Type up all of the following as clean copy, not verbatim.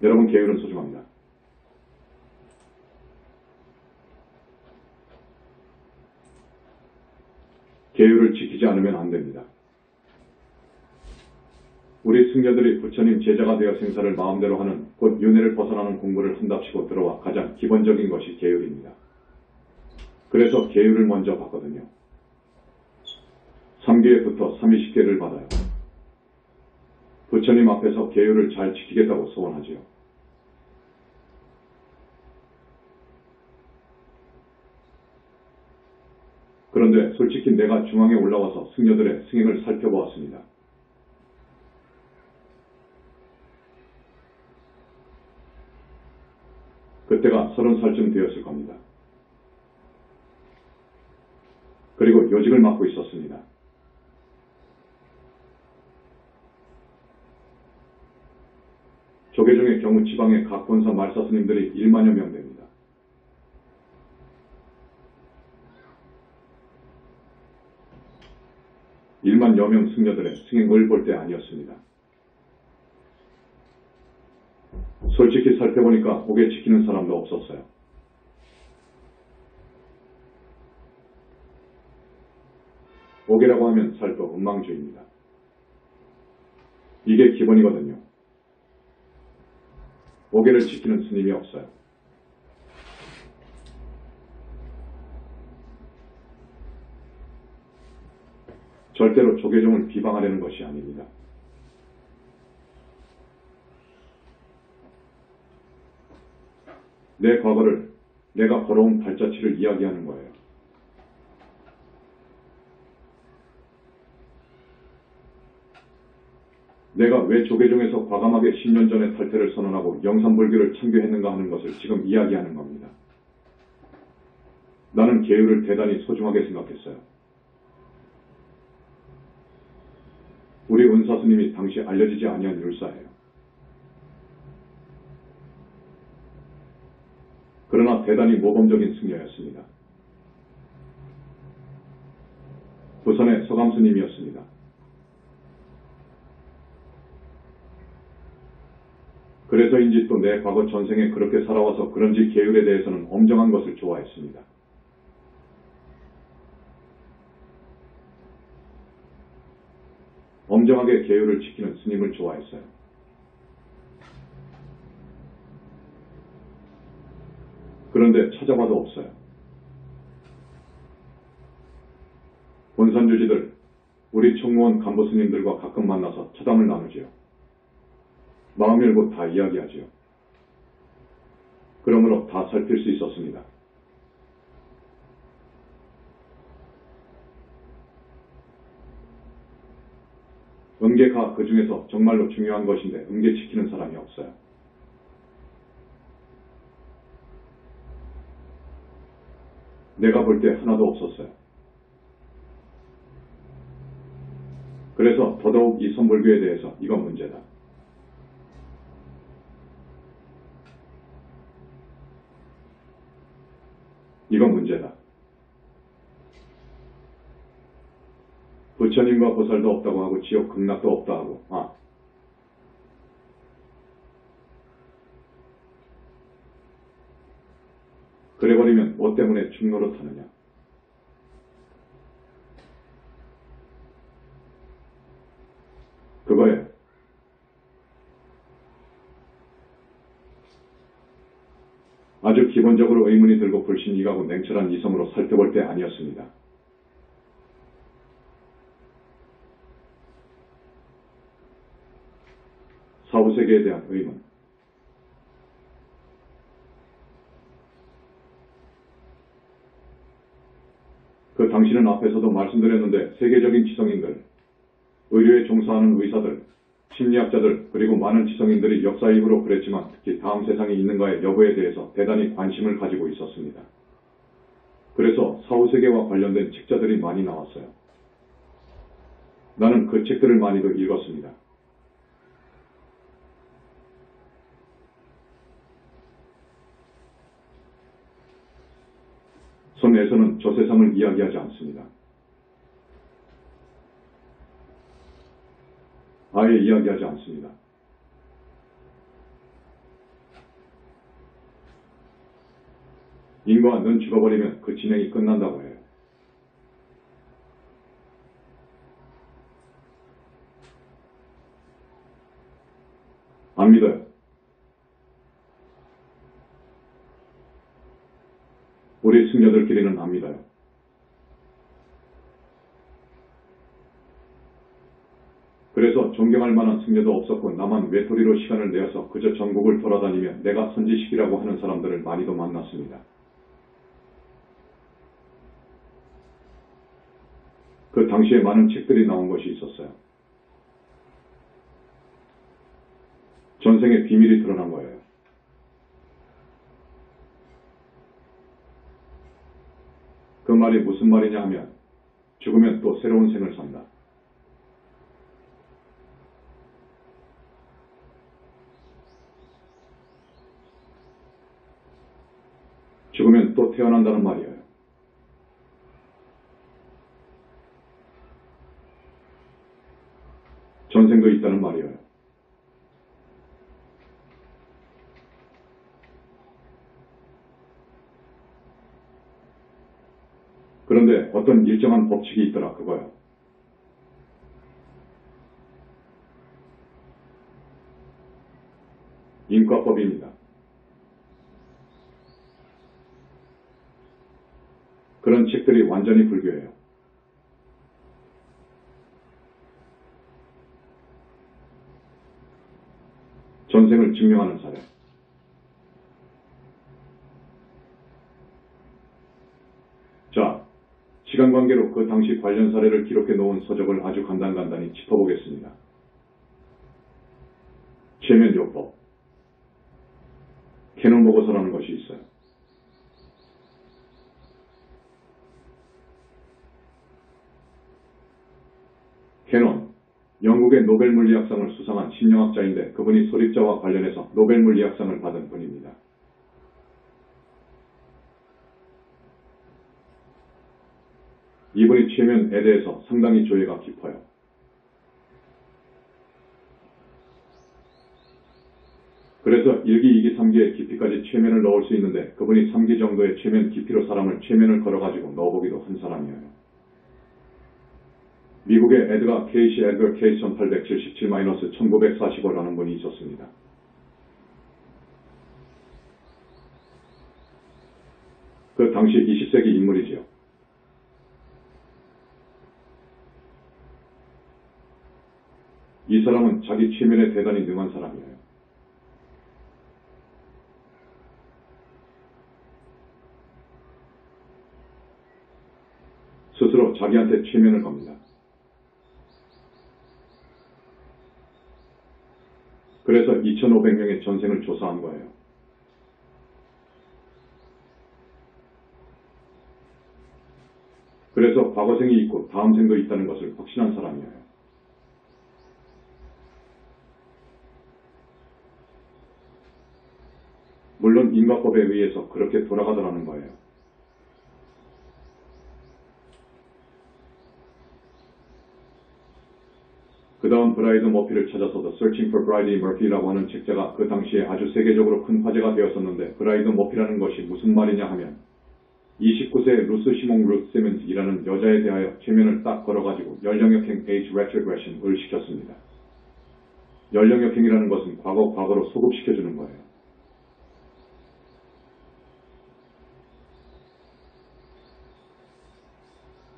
여러분, 계율은 소중합니다. 계율을 지키지 않으면 안 됩니다. 우리 승려들이 부처님 제자가 되어 생사를 마음대로 하는 곧 윤회를 벗어나는 공부를 한답시고 들어와 가장 기본적인 것이 계율입니다. 그래서 계율을 먼저 받거든요. 3기에부터 30개를 받아요. 부처님 앞에서 계율을 잘 지키겠다고 소원하지요. 그런데 솔직히 내가 중앙에 올라와서 승려들의 승행을 살펴보았습니다. 그때가 30살쯤 되었을 겁니다. 그리고 요직을 맡고 있었습니다. 조계종의 경우 지방의 각 본사 말사스님들이 1만여 명 됩니다. 일만여 명 승려들의 승행을 볼 때 아니었습니다. 솔직히 살펴보니까 옥에 지키는 사람도 없었어요. 옥이라고 하면 살도 엉망주의입니다. 이게 기본이거든요. 옥계를 지키는 스님이 없어요. 절대로 조계종을 비방하려는 것이 아닙니다. 내 과거를, 내가 걸어온 발자취를 이야기하는 거예요. 내가 왜 조계종에서 과감하게 10년 전에 탈퇴를 선언하고 영산불교를 참교했는가 하는 것을 지금 이야기하는 겁니다. 나는 계율을 대단히 소중하게 생각했어요. 우리 은사스님이 당시 알려지지 아니한 율사예요. 그러나 대단히 모범적인 승려였습니다. 부산의 서감스님이었습니다. 그래서인지 또 내 과거 전생에 그렇게 살아와서 그런지 계율에 대해서는 엄정한 것을 좋아했습니다. 엄정하게 계율을 지키는 스님을 좋아했어요. 그런데 찾아봐도 없어요. 본산주지들, 우리 총무원 간부 스님들과 가끔 만나서 차담을 나누지요. 마음 열고 다 이야기하지요. 그러므로 다 살필 수 있었습니다. 음계가 그 중에서 정말로 중요한 것인데 음계 지키는 사람이 없어요. 내가 볼 때 하나도 없었어요. 그래서 더더욱 이 선불교에 대해서 이건 문제다. 이건 문제다. 부처님과 보살도 없다고 하고 지옥 극락도 없다 하고 그래버리면 뭐 때문에 충노릇하느냐. 그거예요. 아주 기본적으로 의문이 들고 불신이가고 냉철한 이성으로 살펴볼 때 아니었습니다. 사후세계에 대한 의문. 그 당시는 앞에서도 말씀드렸는데 세계적인 지성인들, 의료에 종사하는 의사들, 심리학자들 그리고 많은 지성인들이 역사 이후로 그랬지만 특히 다음 세상이 있는가의 여부에 대해서 대단히 관심을 가지고 있었습니다. 그래서 사후세계와 관련된 책자들이 많이 나왔어요. 나는 그 책들을 많이도 읽었습니다. 손에서는 저 세상을 이야기하지 않습니다. 아예 이야기하지 않습니다. 인과 는 죽어버리면 그 진행이 끝난다고 해요. 안 믿어요. 우리 승려들끼리는 안 믿어요. 그래서 존경할 만한 승려도 없었고 나만 외톨이로 시간을 내어서 그저 전국을 돌아다니며 내가 선지식이라고 하는 사람들을 많이도 만났습니다. 그 당시에 많은 책들이 나온 것이 있었어요. 전생의 비밀이 드러난 거예요. 그 말이 무슨 말이냐 하면 죽으면 또 새로운 생을 산다. 죽으면 또 태어난다는 말이에요. 전생도 있다는 말이에요. 그런데 어떤 일정한 법칙이 있더라 그거요. 인과법입니다. 그런 책들이 완전히 불교예요. 전생을 증명하는 사례. 자, 시간 관계로 그 당시 관련 사례를 기록해 놓은 서적을 아주 간단히 짚어보겠습니다. 최면요법, 캐논 보고서라는 것이 있어요. 캐논, 영국의 노벨 물리학상을 수상한 심리학자인데 그분이 소립자와 관련해서 노벨 물리학상을 받은 분입니다. 이분이 최면에 대해서 상당히 조예가 깊어요. 그래서 1기, 2기, 3기의 깊이까지 최면을 넣을 수 있는데 그분이 3기 정도의 최면 깊이로 사람을 최면을 걸어가지고 넣어보기도 한 사람이에요. 미국의 에드가 케이시 에드거 케이스 1877-1945라는 분이 있었습니다. 그 당시 20세기 인물이지요. 이 사람은 자기 최면에 대단히 능한 사람이에요. 스스로 자기한테 최면을 겁니다. 그래서 2,500명의 전생을 조사한 거예요. 그래서 과거생이 있고 다음 생도 있다는 것을 확신한 사람이에요. 물론 인과법에 의해서 그렇게 돌아가더라는 거예요. 그 다음 브라이드 머피를 찾아서 The Searching for Bridie Murphy라고 하는 책자가 그 당시에 아주 세계적으로 큰 화제가 되었었는데 브라이드 머피라는 것이 무슨 말이냐 하면 29세 루스 시몽 루트 시몬즈이라는 여자에 대하여 최면을 딱 걸어가지고 연령역행 Age Retrogression을 시켰습니다. 연령역행이라는 것은 과거로 소급시켜주는 거예요.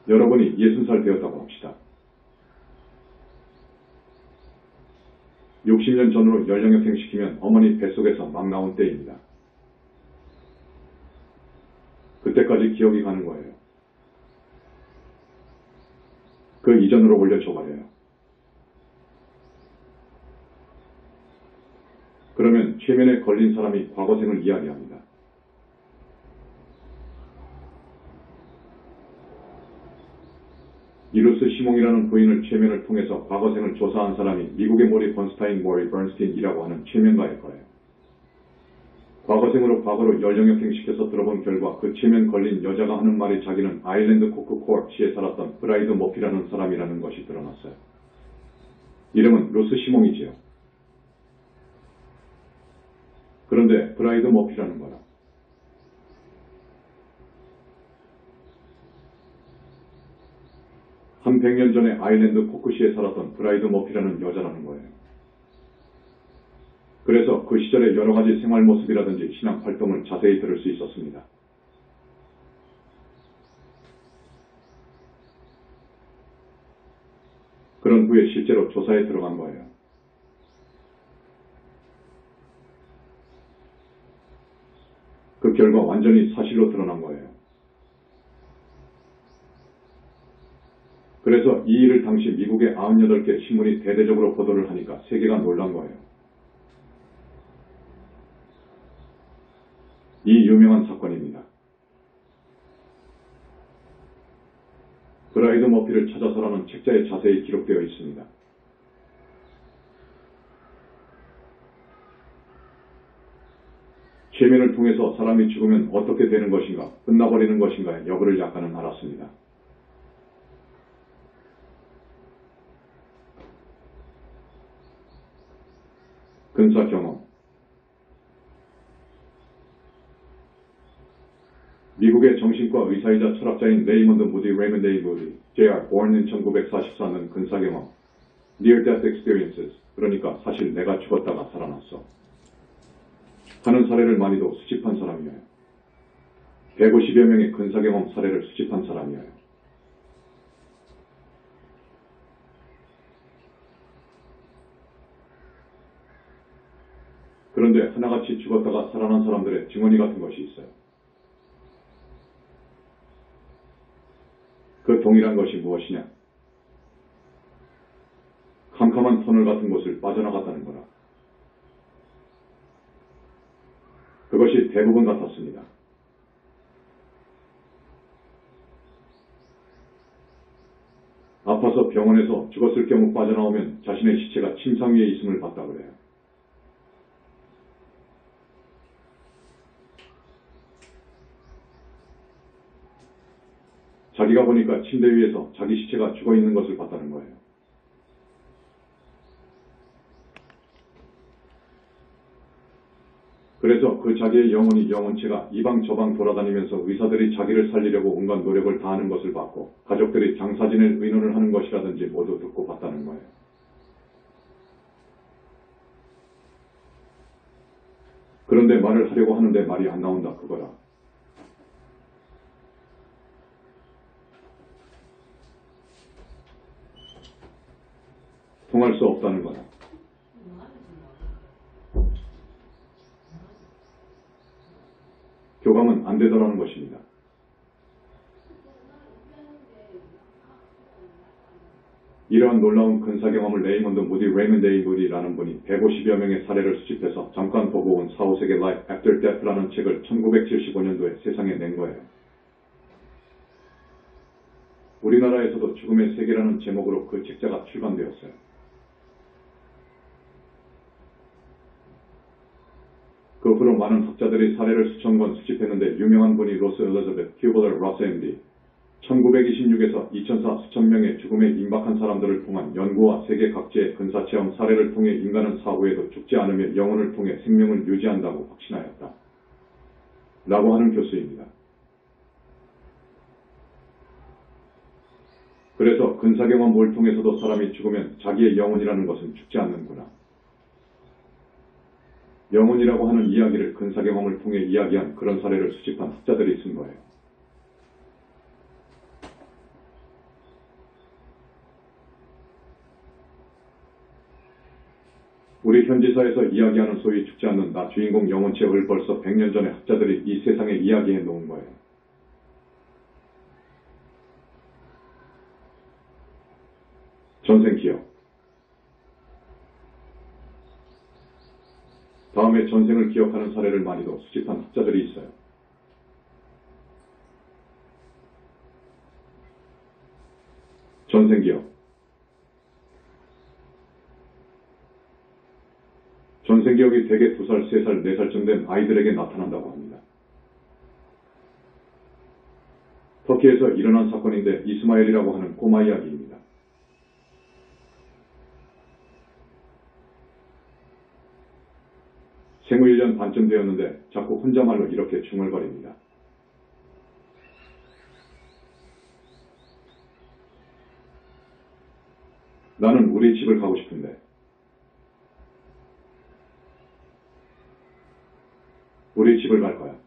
여러분이 60살 되었다고 합시다. 60년 전으로 연령역행 시키면 어머니 뱃속에서 막 나온 때입니다. 그때까지 기억이 가는 거예요. 그 이전으로 올려줘버려요. 그러면 최면에 걸린 사람이 과거생을 이야기합니다. 이루스 시몽이라는 부인을 최면을 통해서 과거생을 조사한 사람이 미국의 모리 번스타인 모리 버스틴이라고 하는 최면가일 거예요. 과거생으로 과거로 연령역행시켜서 들어본 결과 그 최면 걸린 여자가 하는 말이 자기는 아일랜드 코크 코어치에 살았던 브라이드 머피라는 사람이라는 것이 드러났어요. 이름은 루스 시몽이지요. 그런데 브라이드 머피라는 거라. 1100년 전에 아일랜드 코크시에 살았던 브라이드 머피라는 여자라는 거예요. 그래서 그 시절의 여러 가지 생활 모습이라든지 신앙 활동을 자세히 들을 수 있었습니다. 그런 후에 실제로 조사에 들어간 거예요. 그 결과 완전히 사실로 드러난 거예요. 그래서 이 일을 당시 미국의 98개 신문이 대대적으로 보도를 하니까 세계가 놀란 거예요. 이 유명한 사건입니다. 브라이드 머피를 찾아서라는 책자에 자세히 기록되어 있습니다. 최면을 통해서 사람이 죽으면 어떻게 되는 것인가, 끝나버리는 것인가의 여부를 약간은 알았습니다. 근사 경험. 미국의 정신과 의사이자 철학자인 레이먼드 무디 레이먼드 무디 Jr. born in 1944는 근사 경험. Near Death Experiences. 그러니까 사실 내가 죽었다가 살아났어. 하는 사례를 많이도 수집한 사람이에요. 150여 명의 근사 경험 사례를 수집한 사람이에요. 그런데 하나같이 죽었다가 살아난 사람들의 증언이 같은 것이 있어요. 그 동일한 것이 무엇이냐? 캄캄한 터널 같은 곳을 빠져나갔다는 거라. 그것이 대부분 같았습니다. 아파서 병원에서 죽었을 경우 빠져나오면 자신의 시체가 침상 위에 있음을 봤다 그래요. 자기가 보니까 침대 위에서 자기 시체가 죽어있는 것을 봤다는 거예요. 그래서 그 자기의 영혼이 영혼체가 이방 저방 돌아다니면서 의사들이 자기를 살리려고 온갖 노력을 다하는 것을 봤고 가족들이 장사 지낼 의논을 하는 것이라든지 모두 듣고 봤다는 거예요. 그런데 말을 하려고 하는데 말이 안 나온다 그거라. 통할 수 없다는 거다. 교감은 안 되더라는 것입니다. 이러한 놀라운 근사 경험을 레이먼드 무디 레이먼드 A 무디라는 분이 150여 명의 사례를 수집해서 잠깐 보고 온 4, 5세기 Life After Death라는 책을 1975년도에 세상에 낸 거예요. 우리나라에서도 죽음의 세계라는 제목으로 그 책자가 출간되었어요. 그 후로 많은 학자들이 사례를 수천 권 수집했는데 유명한 분이 로스 엘리자베트 큐벌러 러스 MD 1926에서 2004 수천 명의 죽음에 임박한 사람들을 통한 연구와 세계 각지의 근사체험 사례를 통해 인간은 사후에도 죽지 않으며 영혼을 통해 생명을 유지한다고 확신하였다. 라고 하는 교수입니다. 그래서 근사경험을 통해서도 사람이 죽으면 자기의 영혼이라는 것은 죽지 않는구나. 영혼이라고 하는 이야기를 근사경험을 통해 이야기한 그런 사례를 수집한 학자들이 쓴 거예요. 우리 현지사에서 이야기하는 소위 죽지 않는 나 주인공 영혼체를 벌써 100년 전에 학자들이 이 세상에 이야기해 놓은 거예요. 전생 기억. 다음에 전생을 기억하는 사례를 많이도 수집한 학자들이 있어요. 전생 기억. 전생 기억이 대개 2살, 3살, 4살쯤 된 아이들에게 나타난다고 합니다. 터키에서 일어난 사건인데 이스마엘이라고 하는 꼬마 이야기입니다. 생후 1년 반쯤 되었는데 자꾸 혼자말로 이렇게 중얼거립니다. 나는 우리 집을 가고 싶은데. 우리 집을 갈 거야.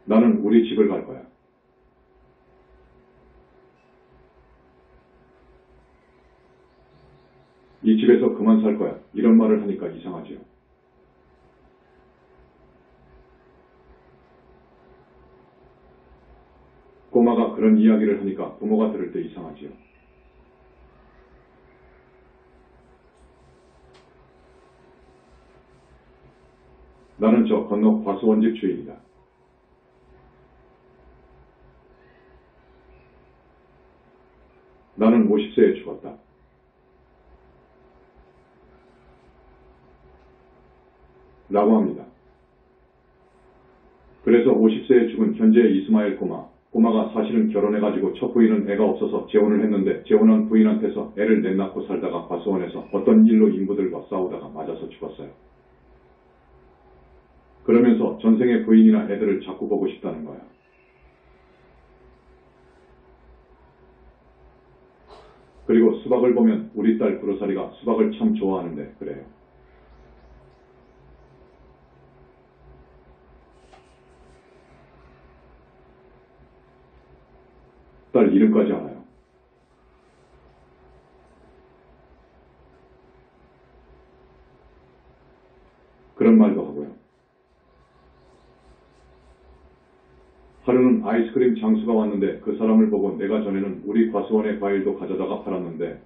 나는 우리 집을 갈 거야. 이 집에서 그만 살 거야. 이런 말을 하니까 이상하지요. 꼬마가 그런 이야기를 하니까 부모가 들을 때 이상하지요. 나는 저 건너 과수원집 주인이다. 나는 50세에 죽었다. 라고 합니다. 그래서 50세에 죽은 현재의 이스마엘 꼬마가 사실은 결혼해가지고 첫 부인은 애가 없어서 재혼을 했는데 재혼한 부인한테서 애를 넷낳고 살다가 과수원에서 어떤 일로 인부들과 싸우다가 맞아서 죽었어요. 그러면서 전생의 부인이나 애들을 자꾸 보고 싶다는 거야. 그리고 수박을 보면 우리 딸 구로사리가 수박을 참 좋아하는데 그래요. 딸 이름까지 알아요. 그런 말도 하고요. 하루는 아이스크림 장수가 왔는데 그 사람을 보고 내가 전에는 우리 과수원의 과일도 가져다가 팔았는데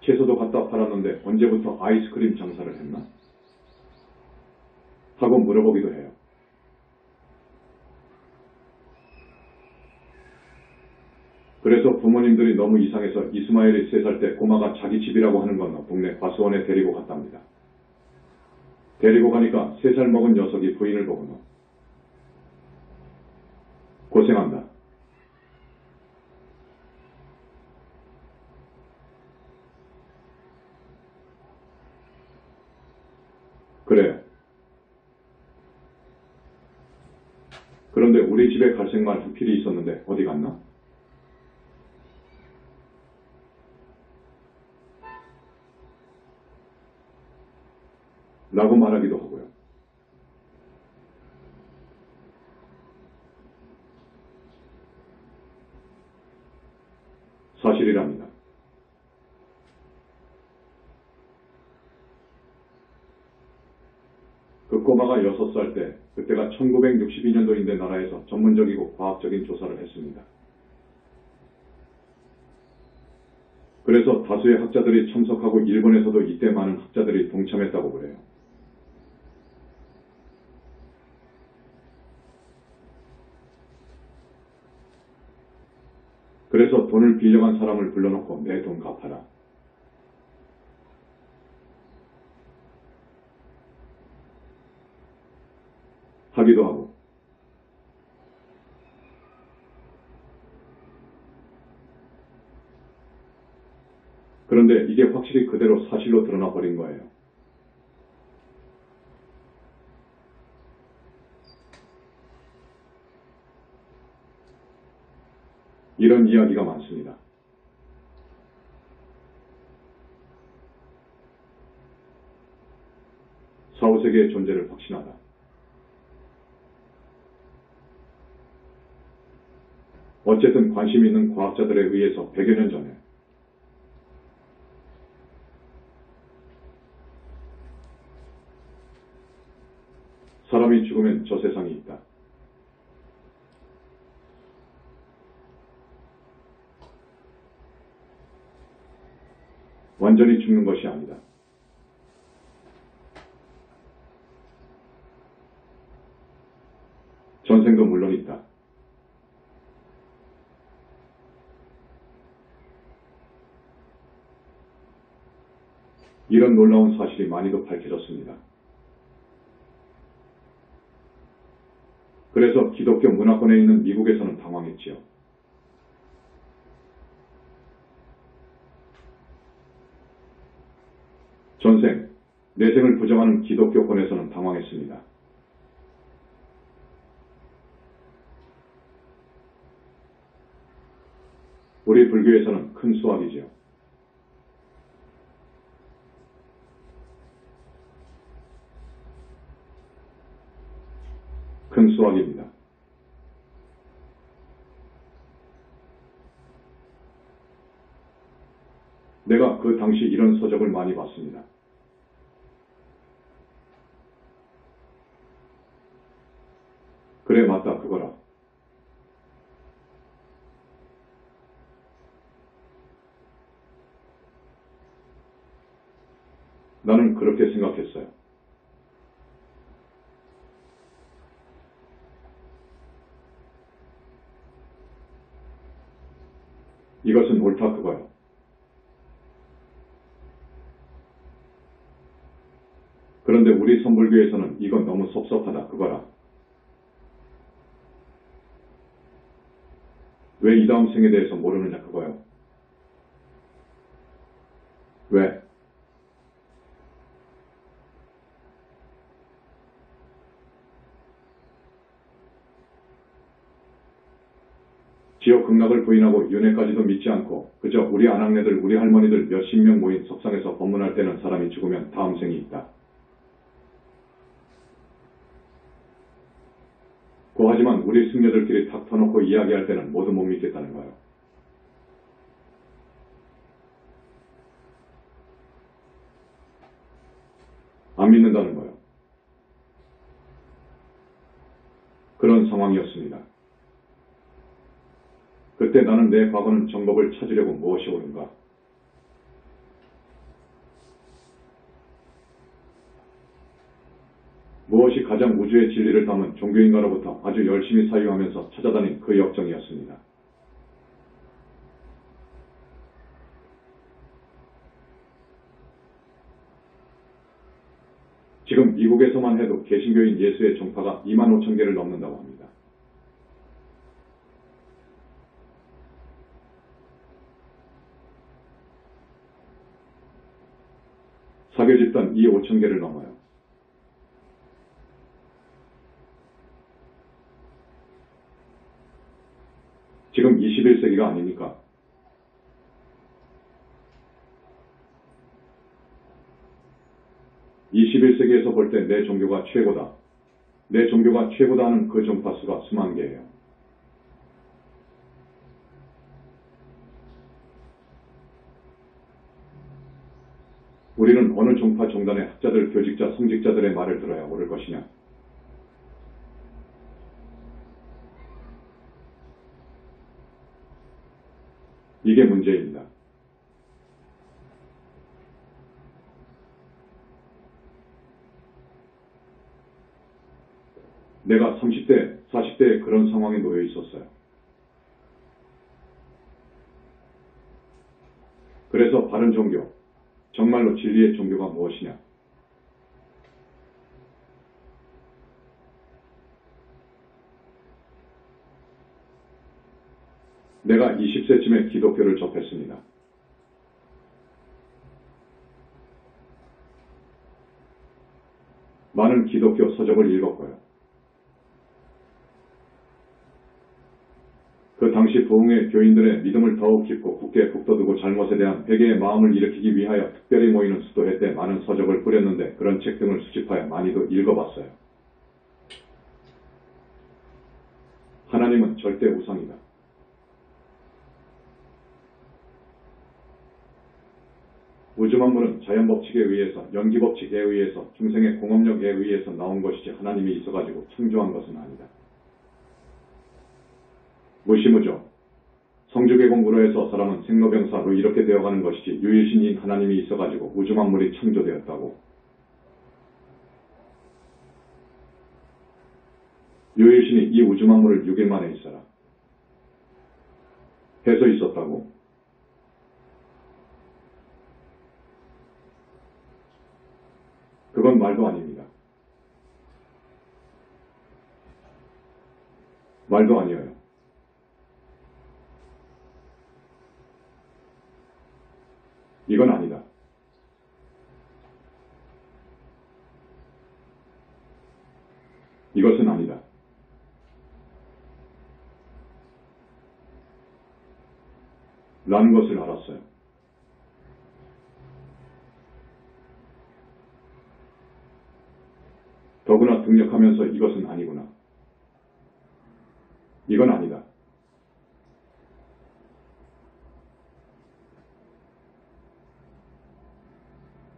채소도 갖다 팔았는데 언제부터 아이스크림 장사를 했나? 하고 물어보기도 해요. 그래서 부모님들이 너무 이상해서 이스마엘이 3살 때 꼬마가 자기 집이라고 하는 건너 동네 과수원에 데리고 갔답니다. 데리고 가니까 3살 먹은 녀석이 부인을 보고는 고생한다. 그래. 그런데 우리 집에 갈색말 한 필이 있었는데 어디 갔나? 라고 말하기도 하고요. 사실이랍니다. 그 꼬마가 6살 때, 그때가 1962년도인데 나라에서 전문적이고 과학적인 조사를 했습니다. 그래서 다수의 학자들이 참석하고 일본에서도 이때 많은 학자들이 동참했다고 그래요. 그래서 돈을 빌려간 사람을 불러놓고 내 돈 갚아라. 하기도 하고. 그런데 이게 확실히 그대로 사실로 드러나 버린 거예요. 이런 이야기가 많습니다. 사후세계의 존재를 확신하다. 어쨌든 관심 있는 과학자들에 의해서 100여 년 전에 사람이 죽으면 저 세상이 있다. 완전히 죽는 것이 아니다. 전생도 물론 있다. 이런 놀라운 사실이 많이도 밝혀졌습니다. 그래서 기독교 문화권에 있는 미국에서는 당황했지요. 전생, 내생을 부정하는 기독교권에서는 당황했습니다. 우리 불교에서는 큰 수확이지요. 큰 수확입니다. 내가 그 당시 이런 서적을 많이 봤습니다. 그래, 맞다, 그거라. 나는 그렇게 생각했어요. 이것은 옳다, 그거요. 그런데 우리 선불교에서는 이건 너무 섭섭하다, 그거라. 왜 이 다음 생에 대해서 모르느냐, 그거요. 왜? 지옥 극락을 부인하고 윤회까지도 믿지 않고 그저 우리 아낙네들, 우리 할머니들 몇십 명 모인 석상에서 법문할 때는 사람이 죽으면 다음 생이 있다. 하지만 우리 승려들끼리 탁 터놓고 이야기할 때는 모두 못 믿겠다는 거예요. 안 믿는다는 거예요. 그런 상황이었습니다. 그때 나는 내 과거는 정법을 찾으려고 무엇이 옳은가? 무엇이 가장 우주의 진리를 담은 종교인가로부터 아주 열심히 사유하면서 찾아다닌 그 역정이었습니다. 지금 미국에서만 해도 개신교인 예수의 종파가 2만 5천 개를 넘는다고 합니다. 사교 집단 2, 5천 개를 넘어요. 지금 21세기가 아닙니까? (21세기에서) 볼 때 내 종교가 최고다. 내 종교가 최고다 하는 그 종파 수가 수만 개예요. 우리는 어느 종파 종단의 학자들, 교직자, 성직자들의 말을 들어야 옳을 것이냐? 이게 문제입니다. 내가 30대, 40대에 그런 상황에 놓여 있었어요. 그래서 바른 종교, 정말로 진리의 종교가 무엇이냐? 내가 20세쯤에 기독교를 접했습니다. 많은 기독교 서적을 읽었고요. 그 당시 부흥의 교인들의 믿음을 더욱 깊고 굳게 북돋우고 잘못에 대한 회개의 마음을 일으키기 위하여 특별히 모이는 수도회 때 많은 서적을 뿌렸는데 그런 책 등을 수집하여 많이도 읽어봤어요. 하나님은 절대 우상이다. 우주만물은 자연법칙에 의해서, 연기법칙에 의해서, 중생의 공업력에 의해서 나온 것이지 하나님이 있어가지고 창조한 것은 아니다. 무시무죠. 성주개공부로 해서 사람은 생로병사로 이렇게 되어가는 것이지 유일신인 하나님이 있어가지고 우주만물이 창조되었다고. 유일신이 이 우주만물을 6일 만에 있어라 해서 있었다고. 그건 말도 아닙니다. 말도 아니에요. 이건 아니다. 이것은 아니다. 라는 것을 알았어요. 더구나 등력하면서 이것은 아니구나. 이건 아니다.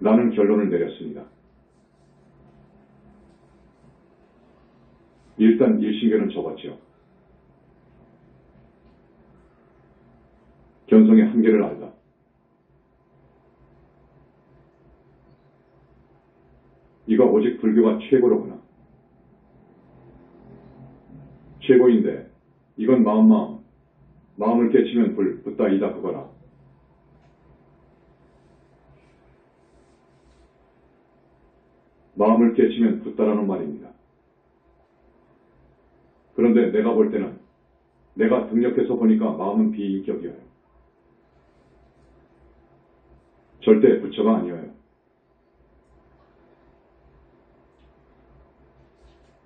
라는 결론을 내렸습니다. 일단 일신경은 접었지요. 견성의 한계를 알다. 이거 오직 불교가 최고로구나. 최고인데 이건 마음을 깨치면 붓다이다 그거라. 마음을 깨치면 붓다라는 말입니다. 그런데 내가 볼 때는 내가 등력해서 보니까 마음은 비인격이어요. 절대 부처가 아니어요.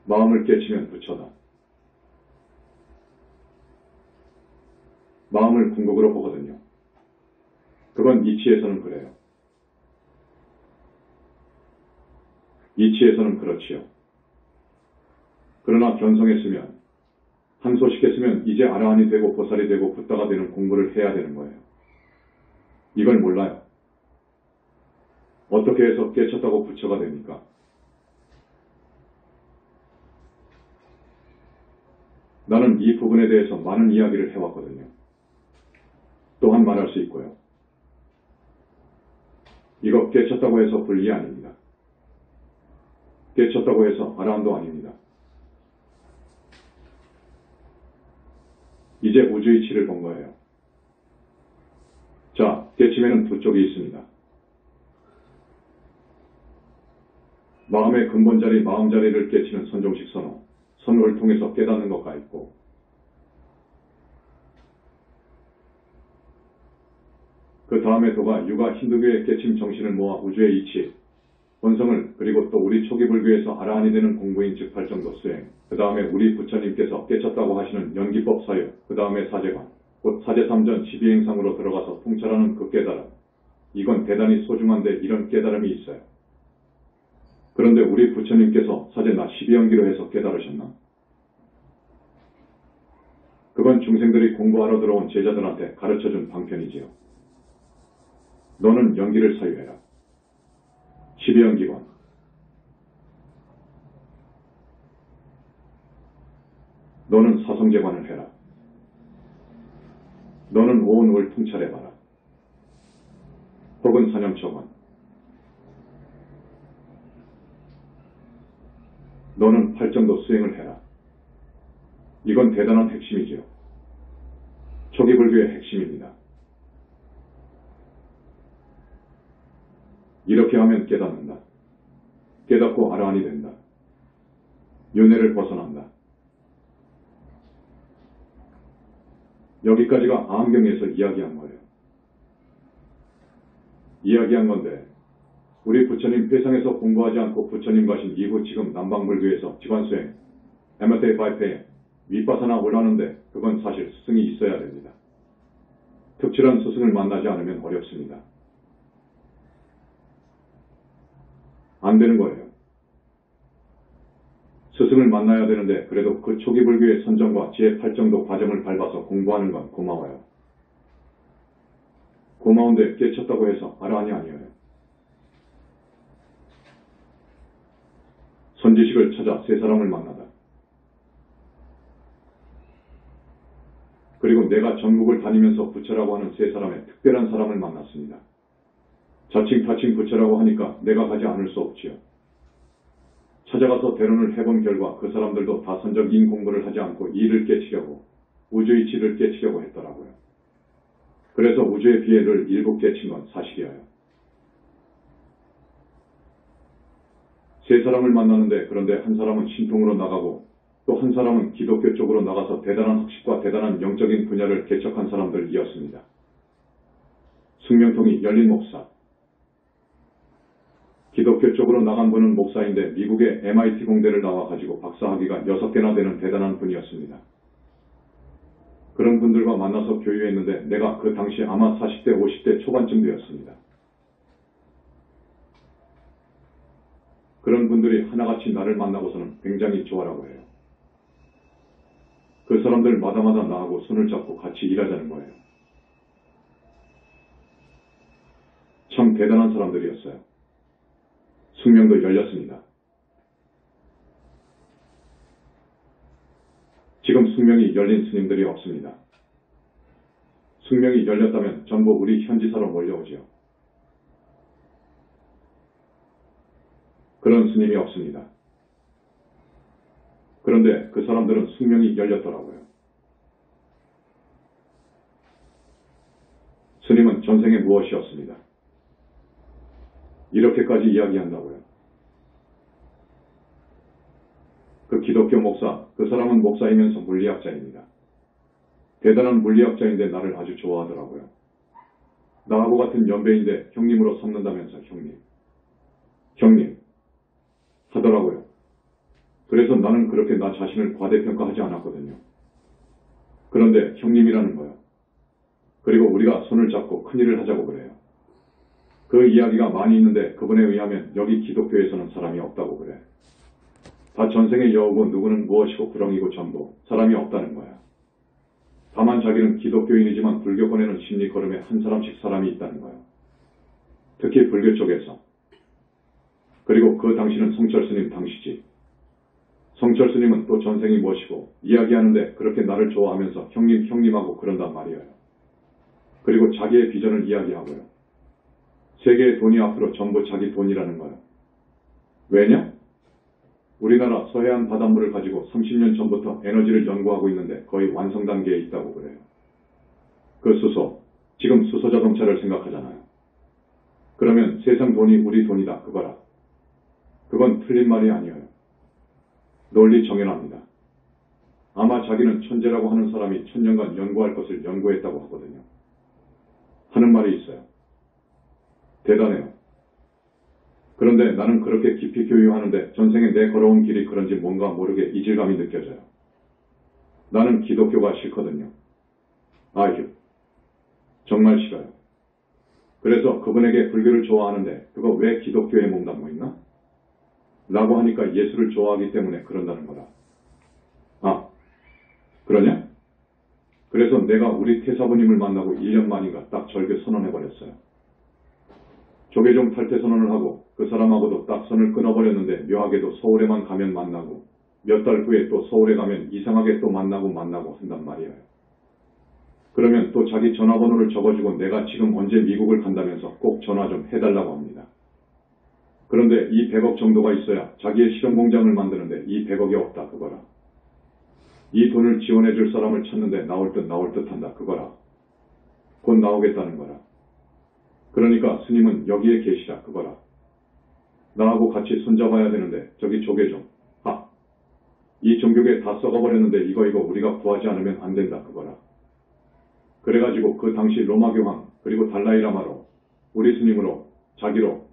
마음을 깨치면 부처다. 마음을 궁극으로 보거든요. 그건 이치에서는 그래요. 이치에서는 그렇지요. 그러나 견성했으면, 한소식했으면 이제 아라한이 되고 보살이 되고 붓다가 되는 공부를 해야 되는 거예요. 이걸 몰라요. 어떻게 해서 깨쳤다고 부처가 됩니까? 나는 이 부분에 대해서 많은 이야기를 해왔거든요. 또한 말할 수 있고요. 이거 깨쳤다고 해서 불리 아닙니다. 깨쳤다고 해서 아라한도 아닙니다. 이제 우주이치를 본 거예요. 자, 깨침에는 두 쪽이 있습니다. 마음의 근본자리, 마음자리를 깨치는 선종식 선호, 선호를 통해서 깨닫는 것가 있고, 그 다음에 도가 유가 힌두교의 깨침 정신을 모아 우주의 이치, 본성을 그리고 또 우리 초기 불교에서 아라한이 되는 공부인 즉 팔정도 수행, 그 다음에 우리 부처님께서 깨쳤다고 하시는 연기법 사유, 그 다음에 사제관, 곧 사제삼전 12행상으로 들어가서 통찰하는 그 깨달음. 이건 대단히 소중한데 이런 깨달음이 있어요. 그런데 우리 부처님께서 사제나 12연기로 해서 깨달으셨나? 그건 중생들이 공부하러 들어온 제자들한테 가르쳐준 방편이지요. 너는 연기를 사유해라. 12연기관. 너는 사성제관을 해라. 너는 오온을 통찰해봐라. 혹은 사념처관. 너는 팔정도 수행을 해라. 이건 대단한 핵심이지요. 초기 불교의 핵심입니다. 이렇게 하면 깨닫는다. 깨닫고 아라한이 된다. 윤회를 벗어난다. 여기까지가 아함경에서 이야기한 거예요. 이야기한 건데 우리 부처님 회상에서 공부하지 않고 부처님 가신 이후 지금 남방불교에서 직관수행, 에메테이 바이페, 윗바사나 올라오는데 그건 사실 스승이 있어야 됩니다. 특출한 스승을 만나지 않으면 어렵습니다. 안 되는 거예요. 스승을 만나야 되는데 그래도 그 초기 불교의 선정과 제8정도 과정을 밟아서 공부하는 건 고마워요. 고마운데 깨쳤다고 해서 아라한이 아니에요. 선지식을 찾아 세 사람을 만나다. 그리고 내가 전국을 다니면서 부처라고 하는 세 사람의 특별한 사람을 만났습니다. 자칭 타칭 부처라고 하니까 내가 가지 않을 수 없지요. 찾아가서 대론을 해본 결과 그 사람들도 다 선적인 공부를 하지 않고 이를 깨치려고, 우주이치를 깨치려고 했더라고요. 그래서 우주의 비애를 일부 깨친 건 사실이에요. 세 사람을 만났는데 그런데 한 사람은 신통으로 나가고 또 한 사람은 기독교 쪽으로 나가서 대단한 학식과 대단한 영적인 분야를 개척한 사람들이었습니다. 숙명통이 열린 목사. 기독교 쪽으로 나간 분은 목사인데 미국의 MIT 공대를 나와가지고 박사학위가 6개나 되는 대단한 분이었습니다. 그런 분들과 만나서 교유했는데 내가 그 당시 아마 40대, 50대 초반쯤 되었습니다. 그런 분들이 하나같이 나를 만나고서는 굉장히 좋아라고 해요. 그 사람들 마다마다 나하고 손을 잡고 같이 일하자는 거예요. 참 대단한 사람들이었어요. 숙명도 열렸습니다. 지금 숙명이 열린 스님들이 없습니다. 숙명이 열렸다면 전부 우리 현지사로 몰려오지요. 그런 스님이 없습니다. 그런데 그 사람들은 숙명이 열렸더라고요. 스님은 전생에 무엇이었습니다. 이렇게까지 이야기한다고요. 그 기독교 목사, 그 사람은 목사이면서 물리학자입니다. 대단한 물리학자인데 나를 아주 좋아하더라고요. 나하고 같은 연배인데 형님으로 삼는다면서 형님 하더라고요. 그래서 나는 그렇게 나 자신을 과대평가하지 않았거든요. 그런데 형님이라는 거요. 그리고 우리가 손을 잡고 큰일을 하자고 그래요. 그 이야기가 많이 있는데 그분에 의하면 여기 기독교에서는 사람이 없다고 그래. 다 전생에 여우고 누구는 무엇이고 구렁이고 전부 사람이 없다는 거야. 다만 자기는 기독교인이지만 불교권에는 심리 걸음에 한 사람씩 사람이 있다는 거야. 특히 불교 쪽에서. 그리고 그 당신은 성철스님 당시지. 성철스님은 또 전생이 무엇이고 이야기하는데 그렇게 나를 좋아하면서 형님하고 그런단 말이에요. 그리고 자기의 비전을 이야기하고요. 세계의 돈이 앞으로 전부 자기 돈이라는 거예요. 왜냐? 우리나라 서해안 바닷물을 가지고 30년 전부터 에너지를 연구하고 있는데 거의 완성 단계에 있다고 그래요. 그 수소, 지금 수소 자동차를 생각하잖아요. 그러면 세상 돈이 우리 돈이다 그거라. 그건 틀린 말이 아니에요. 논리 정연합니다. 아마 자기는 천재라고 하는 사람이 천년간 연구할 것을 연구했다고 하거든요. 하는 말이 있어요. 대단해요. 그런데 나는 그렇게 깊이 교유하는데 전생에 내 걸어온 길이 그런지 뭔가 모르게 이질감이 느껴져요. 나는 기독교가 싫거든요. 아휴, 정말 싫어요. 그래서 그분에게 불교를 좋아하는데 그거 왜 기독교에 몸담고 있나? 라고 하니까 예수를 좋아하기 때문에 그런다는 거다. 아, 그러냐? 그래서 내가 우리 태사부님을 만나고 1년 만인가 딱 절교 선언해버렸어요. 조계종 탈퇴 선언을 하고 그 사람하고도 딱 선을 끊어버렸는데 묘하게도 서울에만 가면 만나고 몇 달 후에 또 서울에 가면 이상하게 또 만나고 한단 말이에요. 그러면 또 자기 전화번호를 적어주고 내가 지금 언제 미국을 간다면서 꼭 전화 좀 해달라고 합니다. 그런데 이 100억 정도가 있어야 자기의 실험 공장을 만드는데 이 100억이 없다 그거라. 이 돈을 지원해줄 사람을 찾는데 나올 듯 한다 그거라. 곧 나오겠다는 거라. 그러니까 스님은 여기에 계시라 그거라. 나하고 같이 손잡아야 되는데 저기 조계종. 이 종교계 다 썩어버렸는데 이거 우리가 구하지 않으면 안 된다 그거라. 그래가지고 그 당시 로마 교황 그리고 달라이라마로 우리 스님으로 자기로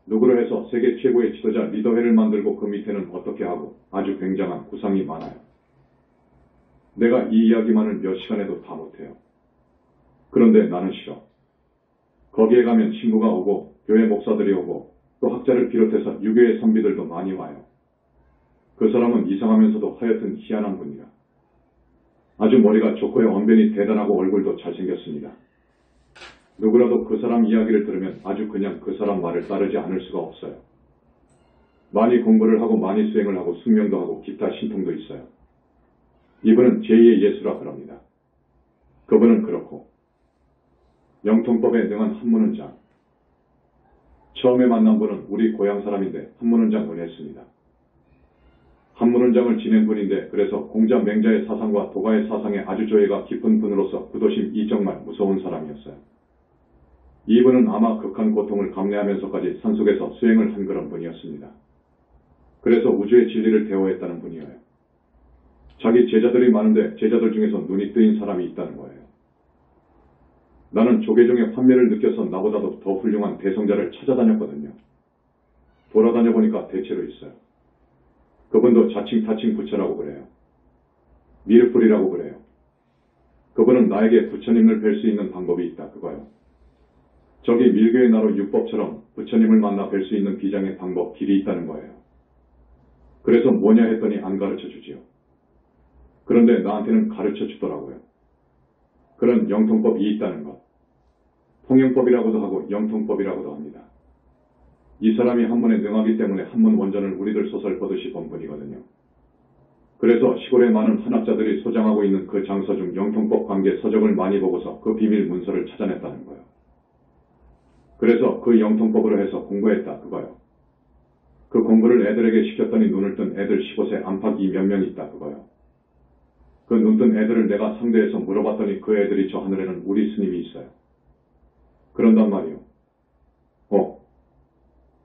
누구로 해서 세계 최고의 지도자 리더회를 만들고 그 밑에는 어떻게 하고 아주 굉장한 구상이 많아요. 내가 이 이야기만을 몇 시간에도 다 못해요. 그런데 나는 싫어. 거기에 가면 친구가 오고 교회 목사들이 오고 또 학자를 비롯해서 유교의 선비들도 많이 와요. 그 사람은 이상하면서도 하여튼 희한한 분이라. 아주 머리가 좋고요. 언변이 대단하고 얼굴도 잘생겼습니다. 누구라도 그 사람 이야기를 들으면 아주 그냥 그 사람 말을 따르지 않을 수가 없어요. 많이 공부를 하고 많이 수행을 하고 숙명도 하고 기타 신통도 있어요. 이분은 제2의 예수라 그럽니다. 그분은 그렇고 영통법에 능한 한문은장. 처음에 만난 분은 우리 고향 사람인데 한문은장을 했습니다. 한문은장을 지낸 분인데 그래서 공자 맹자의 사상과 도가의 사상에 아주 조예가 깊은 분으로서 구도심 이 정말 무서운 사람이었어요. 이분은 아마 극한 고통을 감내하면서까지 산속에서 수행을 한 그런 분이었습니다. 그래서 우주의 진리를 대오했다는 분이에요. 자기 제자들이 많은데 제자들 중에서 눈이 뜨인 사람이 있다는 거예요. 나는 조계종의 환멸을 느껴서 나보다도 더 훌륭한 대성자를 찾아다녔거든요. 돌아다녀 보니까 대체로 있어요. 그분도 자칭 타칭 부처라고 그래요. 미륵불이라고 그래요. 그분은 나에게 부처님을 뵐 수 있는 방법이 있다 그거요. 저기 밀교의 나로 율법처럼 부처님을 만나 뵐 수 있는 비장의 방법, 길이 있다는 거예요. 그래서 뭐냐 했더니 안 가르쳐 주지요. 그런데 나한테는 가르쳐 주더라고요. 그런 영통법이 있다는 것. 통영법이라고도 하고 영통법이라고도 합니다. 이 사람이 한문에 능하기 때문에 한문 원전을 우리들 소설 보듯이 본 분이거든요. 그래서 시골에 많은 한학자들이 소장하고 있는 그 장서 중 영통법 관계 서적을 많이 보고서 그 비밀 문서를 찾아냈다는 거예요. 그래서 그 영통법으로 해서 공부했다 그거요. 그 공부를 애들에게 시켰더니 눈을 뜬 애들 15세 안팎이 몇 명 있다 그거요. 그 눈뜬 애들을 내가 상대해서 물어봤더니 그 애들이 저 하늘에는 우리 스님이 있어요. 그런단 말이요.